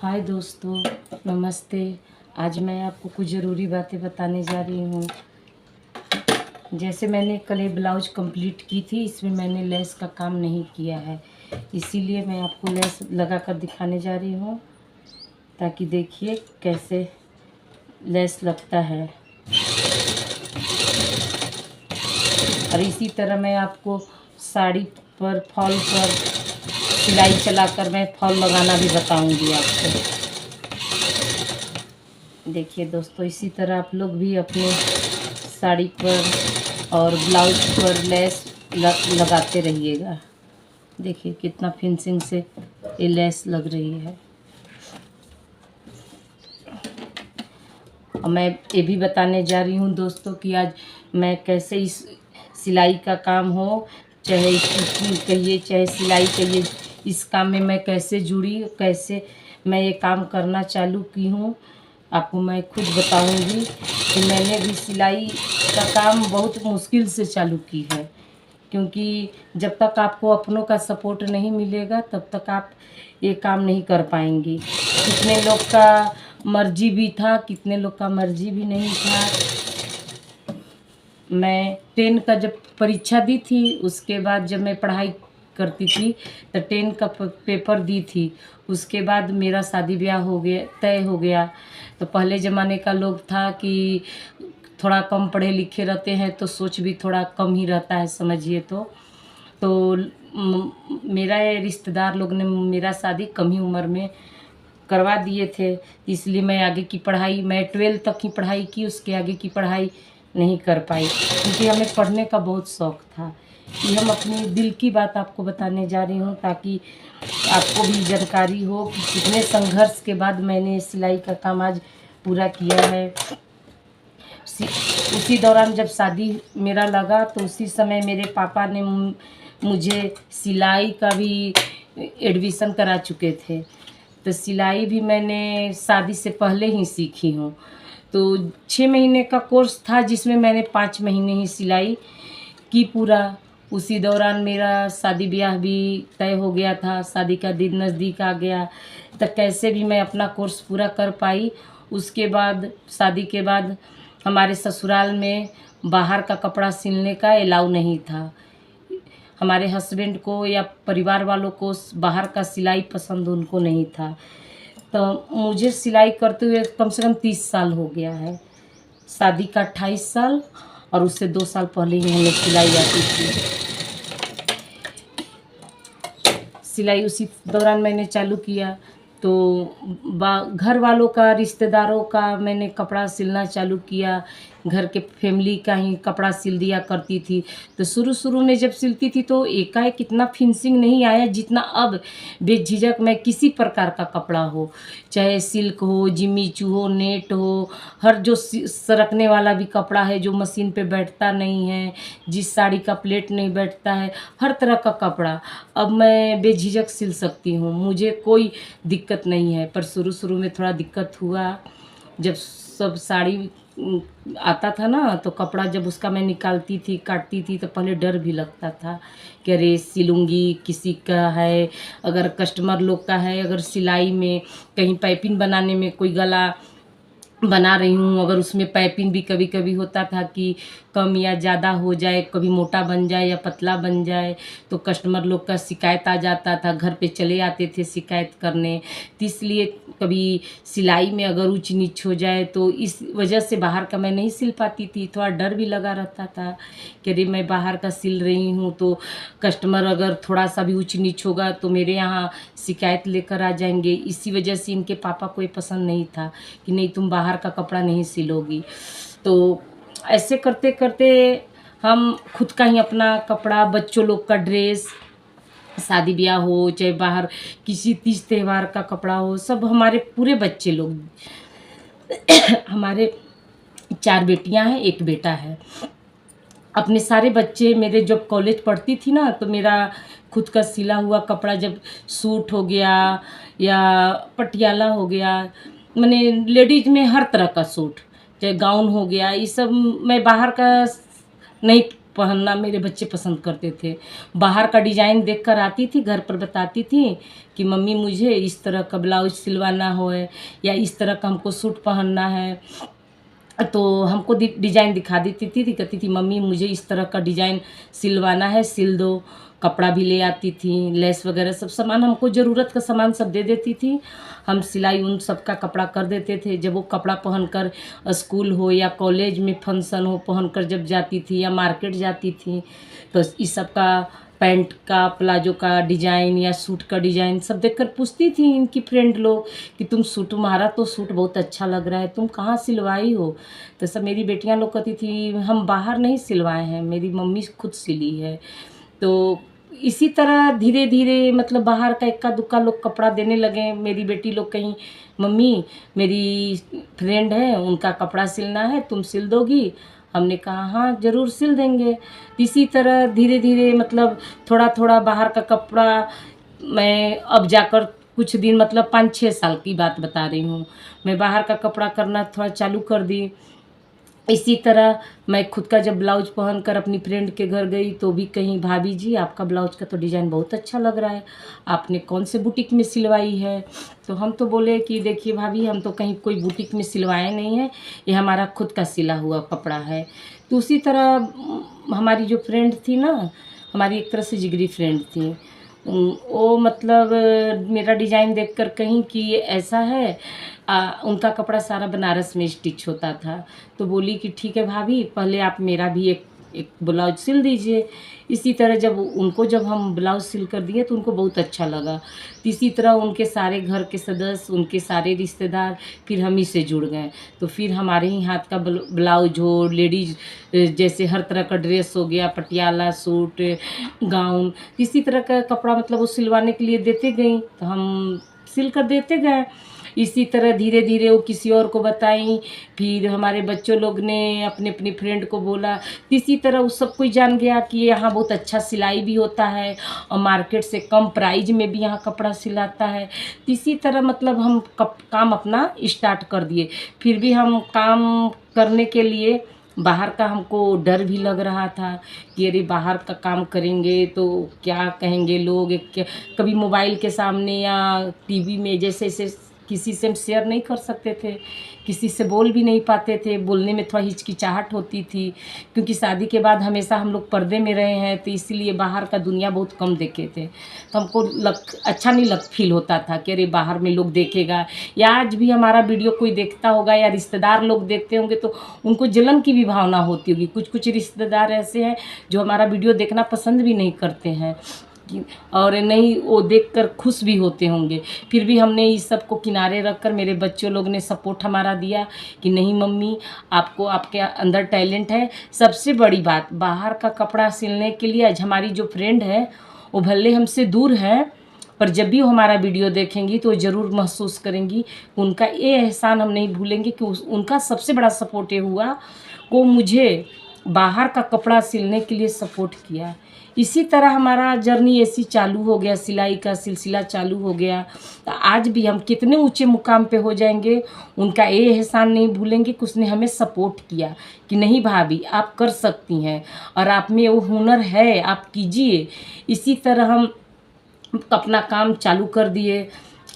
हाय दोस्तों, नमस्ते। आज मैं आपको कुछ ज़रूरी बातें बताने जा रही हूँ। जैसे मैंने कल ये ब्लाउज कंप्लीट की थी, इसमें मैंने लेस का काम नहीं किया है, इसीलिए मैं आपको लेस लगा कर दिखाने जा रही हूँ, ताकि देखिए कैसे लेस लगता है। और इसी तरह मैं आपको साड़ी पर फॉल पर सिलाई चलाकर मैं फॉल लगाना भी बताऊंगी आपको। देखिए दोस्तों, इसी तरह आप लोग भी अपने साड़ी पर और ब्लाउज पर लेस लगाते रहिएगा। देखिए कितना फिनिशिंग से ये लेस लग रही है। और मैं ये भी बताने जा रही हूँ दोस्तों कि आज मैं कैसे इस सिलाई का काम हो, चाहे स्टिचिंग कहिए चाहे सिलाई कहिए, इस काम में मैं कैसे जुड़ी, कैसे मैं ये काम करना चालू की हूँ, आपको मैं खुद बताऊंगी कि मैंने भी सिलाई का काम बहुत मुश्किल से चालू की है। क्योंकि जब तक आपको अपनों का सपोर्ट नहीं मिलेगा तब तक आप ये काम नहीं कर पाएंगी। कितने लोग का मर्जी भी था, कितने लोग का मर्जी भी नहीं था। मैं 10 का जब परीक्षा दी थी, उसके बाद जब मैं पढ़ाई करती थी तो 10 का पेपर दी थी, उसके बाद मेरा शादी ब्याह हो गया, तय हो गया। तो पहले ज़माने का लोग था कि थोड़ा कम पढ़े लिखे रहते हैं तो सोच भी थोड़ा कम ही रहता है, समझिए। तो मेरा ये रिश्तेदार लोग ने मेरा शादी कम ही उम्र में करवा दिए थे, इसलिए मैं आगे की पढ़ाई, मैं 12 तक ही पढ़ाई की, उसके आगे की पढ़ाई नहीं कर पाई, क्योंकि हमें पढ़ने का बहुत शौक़ था। ये हम अपनी दिल की बात आपको बताने जा रही हूँ, ताकि आपको भी जानकारी हो कि कितने संघर्ष के बाद मैंने सिलाई का काम आज पूरा किया है। उसी दौरान जब शादी मेरा लगा तो उसी समय मेरे पापा ने मुझे सिलाई का भी एडमिशन करा चुके थे। तो सिलाई भी मैंने शादी से पहले ही सीखी हूँ। तो 6 महीने का कोर्स था, जिसमें मैंने 5 महीने ही सिलाई की पूरा। उसी दौरान मेरा शादी ब्याह भी तय हो गया था, शादी का दिन नज़दीक आ गया, तो कैसे भी मैं अपना कोर्स पूरा कर पाई। उसके बाद शादी के बाद हमारे ससुराल में बाहर का कपड़ा सिलने का अलाउ नहीं था। हमारे हस्बैंड को या परिवार वालों को बाहर का सिलाई पसंद उनको नहीं था। तो मुझे सिलाई करते हुए कम से कम 30 साल हो गया है। शादी का 28 साल और उससे 2 साल पहले ही हमें सिलाई आती थी। सिलाई उसी दौरान मैंने चालू किया, तो घर वालों का, रिश्तेदारों का मैंने कपड़ा सिलना चालू किया। घर के फैमिली का ही कपड़ा सिल दिया करती थी। तो शुरू में जब सिलती थी तो एकाएक इतना फिनिशिंग नहीं आया जितना अब बेझिझक मैं किसी प्रकार का कपड़ा हो, चाहे सिल्क हो, जिमीचू हो, नेट हो, हर जो सरकने वाला भी कपड़ा है जो मशीन पे बैठता नहीं है, जिस साड़ी का प्लेट नहीं बैठता है, हर तरह का कपड़ा अब मैं बेझिझक सिल सकती हूँ, मुझे कोई दिक्कत नहीं है। पर शुरू में थोड़ा दिक्कत हुआ। जब सब साड़ी आता था ना, तो कपड़ा जब उसका मैं निकालती थी, काटती थी, तो पहले डर भी लगता था कि अरे सिलूँगी, किसी का है, अगर कस्टमर लोग का है, अगर सिलाई में कहीं पाइपिंग बनाने में कोई गला बना रही हूँ, अगर उसमें पाइपिंग भी कभी कभी होता था कि कम या ज़्यादा हो जाए, कभी मोटा बन जाए या पतला बन जाए, तो कस्टमर लोग का शिकायत आ जाता था, घर पे चले आते थे शिकायत करने। तो इसलिए कभी सिलाई में अगर ऊंच नीच हो जाए तो इस वजह से बाहर का मैं नहीं सिल पाती थी। थोड़ा डर भी लगा रहता था कि अरे मैं बाहर का सिल रही हूँ तो कस्टमर अगर थोड़ा सा भी ऊंच नीच होगा तो मेरे यहाँ शिकायत लेकर आ जाएंगे। इसी वजह से इनके पापा को ये पसंद नहीं था कि नहीं तुम बाहर का कपड़ा नहीं सिलोगी। तो ऐसे करते करते हम खुद का ही अपना कपड़ा, बच्चों लोग का ड्रेस, शादी ब्याह हो चाहे बाहर किसी तीज त्यौहार का कपड़ा हो, सब हमारे पूरे बच्चे लोग हमारे 4 बेटियां हैं, 1 बेटा है। अपने सारे बच्चे मेरे जब कॉलेज पढ़ती थी ना, तो मेरा खुद का सिला हुआ कपड़ा, जब सूट हो गया या पटियाला हो गया, मैंने लेडीज में हर तरह का सूट, चाहे गाउन हो गया, ये सब मैं बाहर का नहीं पहनना मेरे बच्चे पसंद करते थे। बाहर का डिज़ाइन देखकर आती थी, घर पर बताती थी कि मम्मी मुझे इस तरह का ब्लाउज सिलवाना हो या इस तरह का हमको सूट पहनना है। तो हमको डिज़ाइन दिखा देती थी, कहती थी मम्मी मुझे इस तरह का डिज़ाइन सिलवाना है, सिल दो। कपड़ा भी ले आती थी, लेस वगैरह सब सामान, हमको ज़रूरत का सामान सब दे देती थी। हम सिलाई उन सब का कपड़ा कर देते थे। जब वो कपड़ा पहनकर स्कूल हो या कॉलेज में फंक्शन हो पहनकर जब जाती थी या मार्केट जाती थी, तो इस सब का पैंट का, प्लाजो का डिज़ाइन या सूट का डिज़ाइन सब देखकर पूछती थी इनकी फ्रेंड लोग कि तुम्हारा तो सूट बहुत अच्छा लग रहा है, तुम कहाँ सिलवाई हो? तो सब मेरी बेटियां लोग कहती थी हम बाहर नहीं सिलवाए हैं, मेरी मम्मी खुद सिली है। तो इसी तरह धीरे धीरे मतलब बाहर का इक्का दुक्का लोग कपड़ा देने लगे। मेरी बेटी लोग कहीं मम्मी मेरी फ्रेंड है उनका कपड़ा सिलना है, तुम सिल दोगी? हमने कहा हाँ ज़रूर सिल देंगे। इसी तरह धीरे धीरे मतलब थोड़ा थोड़ा बाहर का कपड़ा मैं अब जाकर कुछ दिन मतलब 5-6 साल की बात बता रही हूँ, मैं बाहर का कपड़ा करना थोड़ा चालू कर दी। इसी तरह मैं खुद का जब ब्लाउज पहनकर अपनी फ्रेंड के घर गई तो भी कहीं भाभी जी आपका ब्लाउज का तो डिज़ाइन बहुत अच्छा लग रहा है, आपने कौन से बुटीक में सिलवाई है? तो हम तो बोले कि देखिए भाभी हम तो कहीं कोई बुटीक में सिलवाए नहीं है, ये हमारा खुद का सिला हुआ कपड़ा है। तो उसी तरह हमारी जो फ्रेंड थी ना, हमारी एक तरह से जिगरी फ्रेंड थी, वो मतलब मेरा डिज़ाइन देखकर कहीं कि ये ऐसा है। उनका कपड़ा सारा बनारस में स्टिच होता था, तो बोली कि ठीक है भाभी पहले आप मेरा भी एक ब्लाउज सिल दीजिए। इसी तरह जब हम ब्लाउज सिल कर दिए तो उनको बहुत अच्छा लगा। तो इसी तरह उनके सारे घर के सदस्य, उनके सारे रिश्तेदार फिर हम ही से जुड़ गए। तो फिर हमारे ही हाथ का ब्लाउज हो, लेडीज जैसे हर तरह का ड्रेस हो गया, पटियाला सूट, गाउन, इसी तरह का कपड़ा मतलब वो सिलवाने के लिए देते गई तो हम सिल कर देते गए। इसी तरह धीरे धीरे वो किसी और को बताई, फिर हमारे बच्चों लोग ने अपने अपनी फ्रेंड को बोला। इसी तरह उस सब कोई जान गया कि यहाँ बहुत अच्छा सिलाई भी होता है और मार्केट से कम प्राइस में भी यहाँ कपड़ा सिलाता है। इसी तरह मतलब हम काम अपना स्टार्ट कर दिए। फिर भी हम काम करने के लिए बाहर का हमको डर भी लग रहा था कि अरे बाहर का काम करेंगे तो क्या कहेंगे लोग, कभी मोबाइल के सामने या टीवी में जैसे किसी से हम शेयर नहीं कर सकते थे, किसी से बोल भी नहीं पाते थे, बोलने में थोड़ा हिचकिचाहट होती थी क्योंकि शादी के बाद हमेशा हम लोग पर्दे में रहे हैं, तो इसलिए बाहर का दुनिया बहुत कम देखे थे। तो हमको अच्छा नहीं फील होता था कि अरे बाहर में लोग देखेगा, या आज भी हमारा वीडियो कोई देखता होगा या रिश्तेदार लोग देखते होंगे तो उनको जलन की भी भावना होती होगी। कुछ कुछ रिश्तेदार ऐसे हैं जो हमारा वीडियो देखना पसंद भी नहीं करते हैं और नहीं वो देखकर खुश भी होते होंगे। फिर भी हमने इस सब को किनारे रखकर मेरे बच्चों लोग ने सपोर्ट हमारा दिया कि नहीं मम्मी आपको, आपके अंदर टैलेंट है। सबसे बड़ी बात, बाहर का कपड़ा सिलने के लिए आज हमारी जो फ्रेंड है वो भले हमसे दूर है, पर जब भी वो हमारा वीडियो देखेंगी तो ज़रूर महसूस करेंगी। उनका ये एहसान हम नहीं भूलेंगे कि उनका सबसे बड़ा सपोर्ट ये हुआ वो मुझे बाहर का कपड़ा सिलने के लिए सपोर्ट किया। इसी तरह हमारा जर्नी ऐसी चालू हो गया, सिलाई का सिलसिला चालू हो गया। तो आज भी हम कितने ऊंचे मुकाम पे हो जाएंगे, उनका ये एहसान नहीं भूलेंगे कि उसने हमें सपोर्ट किया कि नहीं भाभी आप कर सकती हैं और आप में वो हुनर है, आप कीजिए। इसी तरह हम अपना काम चालू कर दिए।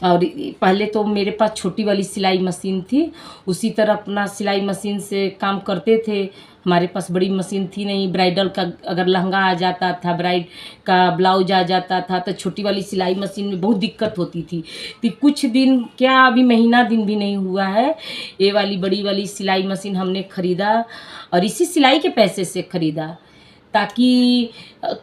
और पहले तो मेरे पास छोटी वाली सिलाई मशीन थी, उसी तरह अपना सिलाई मशीन से काम करते थे। हमारे पास बड़ी मशीन थी नहीं, ब्राइडल का अगर लहंगा आ जाता था, ब्राइड का ब्लाउज आ जाता था तो छोटी वाली सिलाई मशीन में बहुत दिक्कत होती थी। तो कुछ दिन क्या, अभी महीना दिन भी नहीं हुआ है, ये वाली बड़ी वाली सिलाई मशीन हमने ख़रीदा और इसी सिलाई के पैसे से ख़रीदा ताकि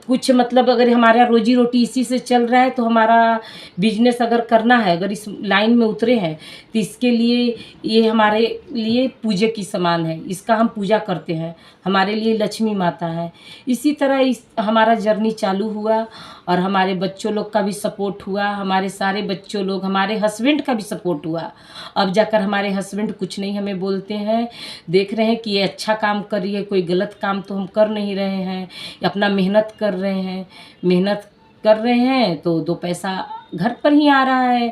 कुछ मतलब अगर हमारा रोजी रोटी इसी से चल रहा है तो हमारा बिजनेस अगर करना है, अगर इस लाइन में उतरे हैं तो इसके लिए ये हमारे लिए पूजे की समान है, इसका हम पूजा करते हैं, हमारे लिए लक्ष्मी माता है। इसी तरह हमारा जर्नी चालू हुआ और हमारे बच्चों लोग का भी सपोर्ट हुआ, हमारे सारे बच्चों लोग, हमारे हस्बैंड का भी सपोर्ट हुआ। अब जाकर हमारे हस्बैंड कुछ नहीं हमें बोलते हैं, देख रहे हैं कि ये अच्छा काम कर रही है, कोई गलत काम तो हम कर नहीं रहे हैं, अपना मेहनत कर रहे हैं, मेहनत कर रहे हैं तो 2 पैसा घर पर ही आ रहा है,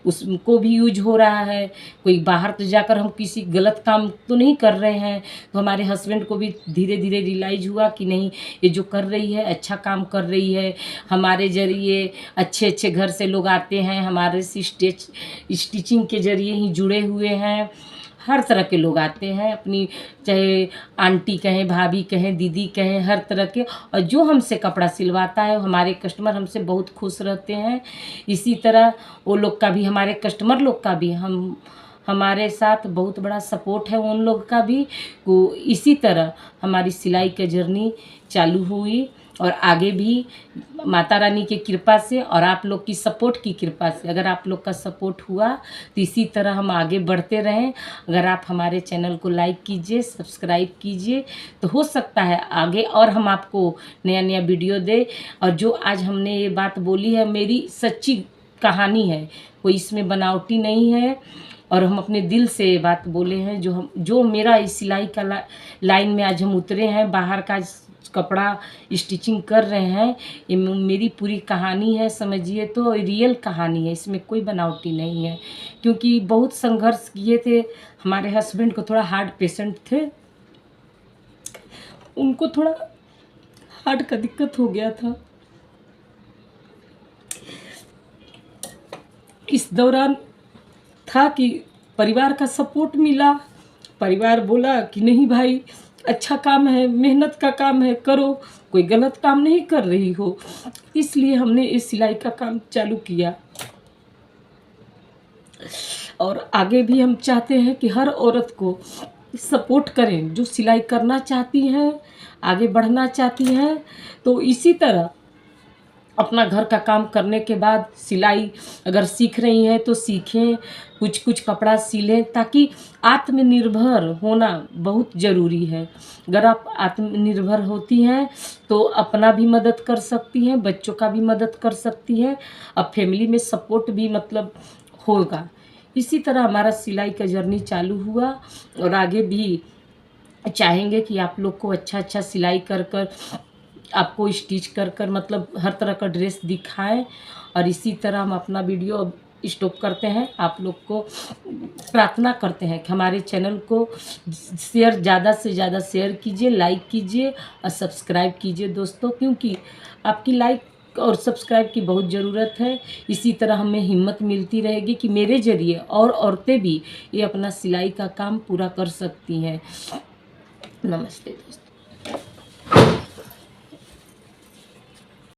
उसको भी यूज हो रहा है। कोई बाहर तो जाकर हम किसी गलत काम तो नहीं कर रहे हैं। तो हमारे हस्बैंड को भी धीरे धीरे रियलाइज़ हुआ कि नहीं, ये जो कर रही है अच्छा काम कर रही है। हमारे ज़रिए अच्छे अच्छे घर से लोग आते हैं, हमारे से स्टिचिंग के ज़रिए ही जुड़े हुए हैं। हर तरह के लोग आते हैं, अपनी चाहे आंटी कहें, भाभी कहें, दीदी कहें, हर तरह के। और जो हमसे कपड़ा सिलवाता है हमारे कस्टमर हमसे बहुत खुश रहते हैं। इसी तरह वो लोग का भी, हमारे कस्टमर लोग का भी हमारे साथ बहुत बड़ा सपोर्ट है उन लोग का भी। वो इसी तरह हमारी सिलाई का जर्नी चालू हुई और आगे भी माता रानी की कृपा से और आप लोग की सपोर्ट की कृपा से, अगर आप लोग का सपोर्ट हुआ तो इसी तरह हम आगे बढ़ते रहें। अगर आप हमारे चैनल को लाइक कीजिए, सब्सक्राइब कीजिए, तो हो सकता है आगे और हम आपको नया नया वीडियो दें। और जो आज हमने ये बात बोली है मेरी सच्ची कहानी है, कोई इसमें बनावटी नहीं है। और हम अपने दिल से ये बात बोले हैं। जो मेरा इस सिलाई का लाइन में आज हम उतरे हैं, बाहर का कपड़ा स्टिचिंग कर रहे हैं, ये मेरी पूरी कहानी है, समझिए तो रियल कहानी है, इसमें कोई बनावटी नहीं है। क्योंकि बहुत संघर्ष किए थे। हमारे हस्बैंड को थोड़ा हार्ट पेशेंट थे, उनको थोड़ा हार्ट का दिक्कत हो गया था। इस दौरान था कि परिवार का सपोर्ट मिला। परिवार बोला कि नहीं भाई, अच्छा काम है, मेहनत का काम है, करो, कोई गलत काम नहीं कर रही हो। इसलिए हमने इस सिलाई का काम चालू किया। और आगे भी हम चाहते हैं कि हर औरत को सपोर्ट करें, जो सिलाई करना चाहती हैं, आगे बढ़ना चाहती हैं। तो इसी तरह अपना घर का काम करने के बाद सिलाई अगर सीख रही हैं तो सीखें, कुछ कुछ कपड़ा सिलें, ताकि आत्मनिर्भर होना बहुत ज़रूरी है। अगर आप आत्मनिर्भर होती हैं तो अपना भी मदद कर सकती हैं, बच्चों का भी मदद कर सकती हैं, अब फैमिली में सपोर्ट भी मतलब होगा। इसी तरह हमारा सिलाई का जर्नी चालू हुआ और आगे भी चाहेंगे कि आप लोग को अच्छा अच्छा सिलाई कर कर, आपको स्टिच कर कर मतलब हर तरह का ड्रेस दिखाएं। और इसी तरह हम अपना वीडियो अब स्टॉप करते हैं। आप लोग को प्रार्थना करते हैं कि हमारे चैनल को शेयर, ज़्यादा से ज़्यादा शेयर कीजिए, लाइक कीजिए और सब्सक्राइब कीजिए दोस्तों, क्योंकि आपकी लाइक और सब्सक्राइब की बहुत ज़रूरत है। इसी तरह हमें हिम्मत मिलती रहेगी कि मेरे ज़रिए और औरतें भी ये अपना सिलाई का काम पूरा कर सकती हैं। नमस्ते दोस्तों।